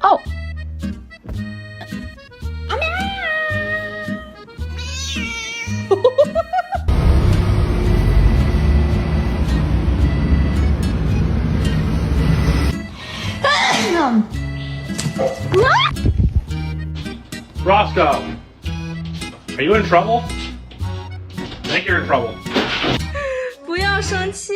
Oh. Roscoe, are you in trouble? I think you're in trouble. 不要生气。